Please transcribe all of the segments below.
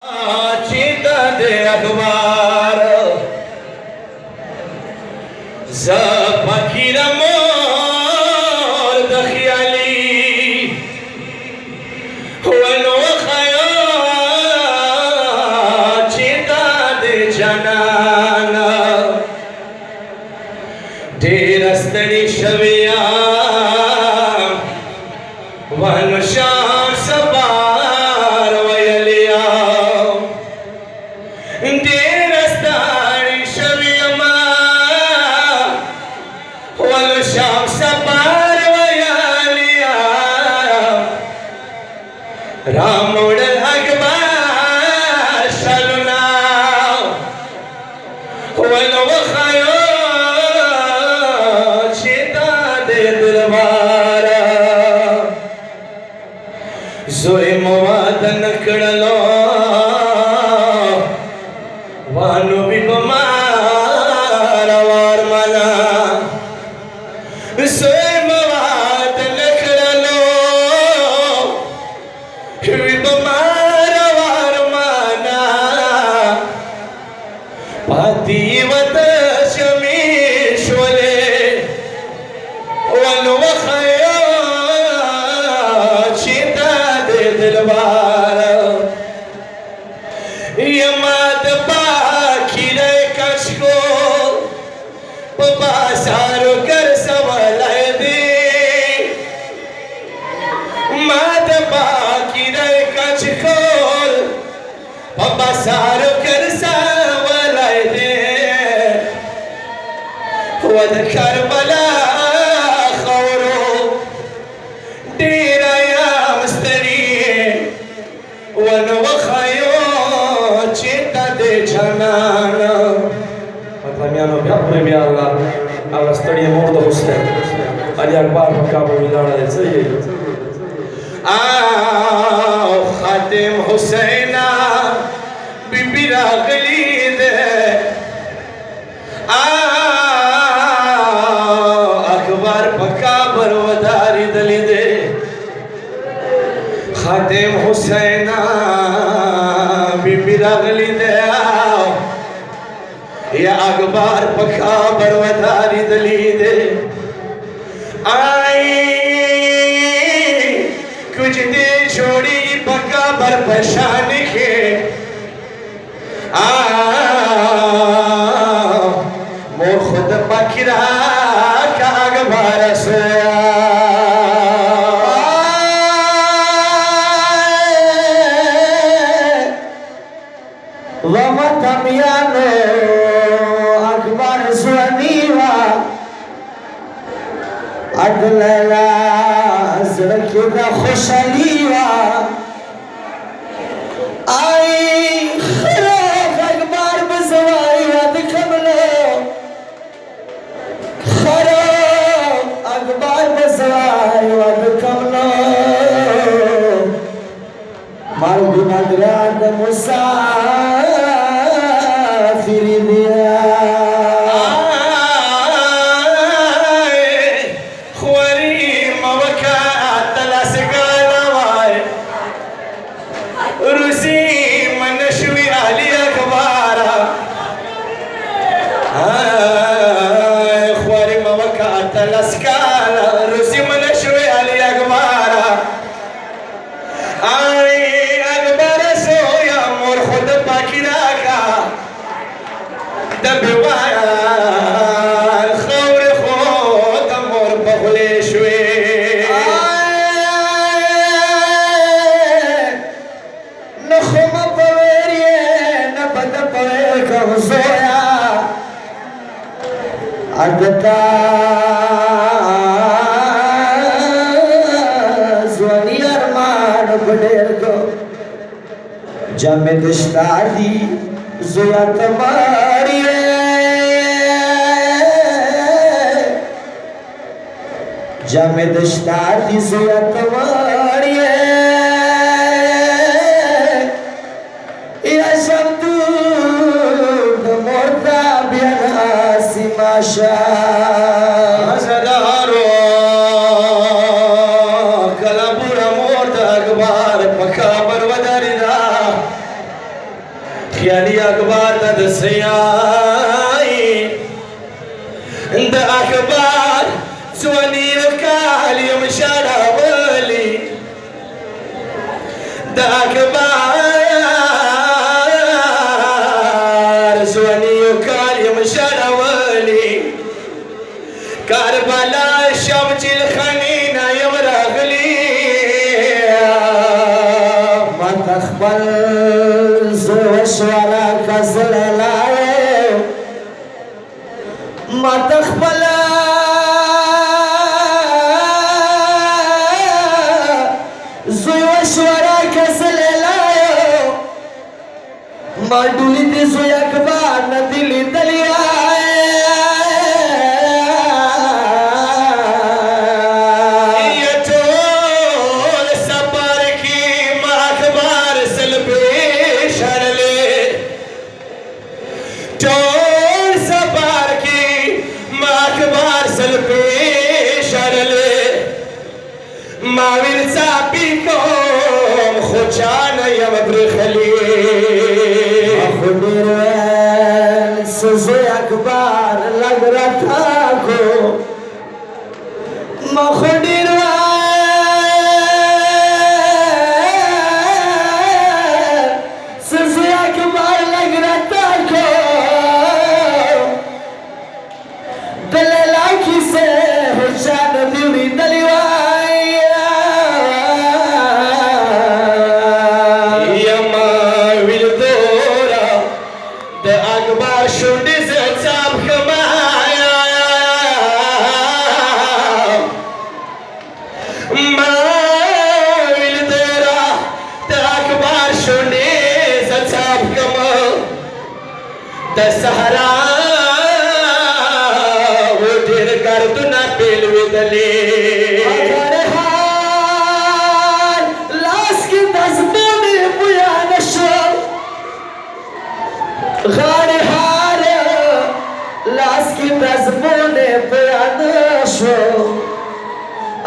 चिता दे अखबार फकीर मोर दखियाली वनो खया चिता दे जनाना ढेरस्तनी शविया वनो शाम सबार वयलिया ढेरस्तनी शविया वनो शाम सबार वयलिया रामुड़ अकबर शलुना वनो खयो चिता दे दरबारा जोए मवादन कड़लो वानु भी बमार वार मना जोए मवादन कड़लो भी बमार वार मना पातीवत शमीशोले वनु खयो चिता दे दिलवार यमाद पाखिरे कशको पपा सारो कर सवालाय दे माद पाखिरे कशको पपा सारो कर सवालाय दे वद करबला खौरो डेरा या मस्तरी वन वखयो चिता दे जनाना मतलब मैं भी Allah stărie mort de Hussein Ali Akbar Makaba Milana de Zăie Khatem Husaina Bibi Ragli de Akbar Makaba Wadari Dali de Khatem Husaina Bibi Ragli de या अखबार पखा बरवदारी दली दे आई कुछ दे छोड़ी पक्का बर पशान के मोर खुद पखरा का अखबार सोया वमतमियानो अदलला ज़रक़दा खुशलिया आई खराब अखबार बज़वाई याद कमलो खराब अखबार बज़वाई याद कमलो मार गुनाहगार मुसाफिर दिया अगता ज़वानी अरमान बडेर को जमे दस्तारी ज़ोया तमारी जमे दस्तारी ज़ोया तमारी या शब्दू मोरता बियाना सिमाशा ज़दारो कलापुरा मोरता अखबार पका बरवदारी दा علي اکبر د سیای د اکبر زونی وکالی مشراولی د اکبر زونی وکالی مشراولی کربلا شمجل خنینا یم راغلی متخبل زوشورا کزللای متخبل زوشورا کزللای ماډولی دې زوی اکبر ندلی دلیا ماویل صاحبی کوم خوچانا یم برخلی خودیر ویل سزوی اکبر لگ رتا کو ما خودیر ویل سزوی اکبر لگ رتا کو دل لاکی سے حجان دیوی دلیوان شونډې زه څاپ کړمه ما ویل دورا د اکبر شونډې زه څاپ کړمه د صحرا و ډېر ګردونه بېل وېدلې لاس کې دزمونې بویانه شو غاړې لاس کی دزمونه بیان شو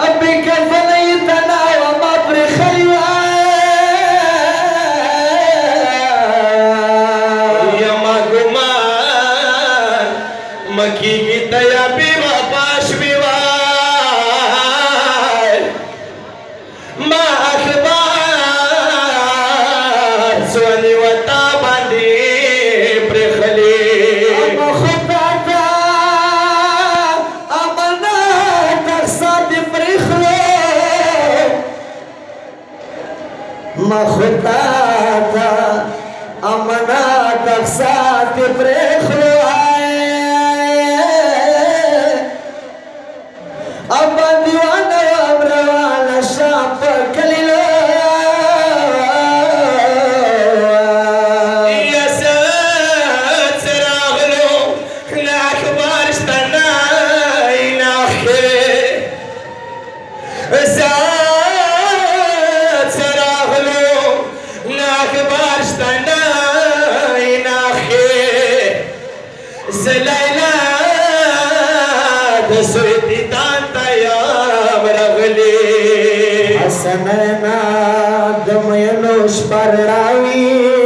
ابی کفنی تناو ما پر خلیوان یما گمان مکی کی تیا بیوا پاش بیوان ما اخبار سوانی وطا باندی پر خلی ما خدا تا امنا تقسات پرخلو اب دیوانا امروانا شاپ کلیلو یسد سراغلو ناکبار اشتنائی ناخی زلیلا دسویتی تانتا یام رغلی حسنینا دمینوش پر راوی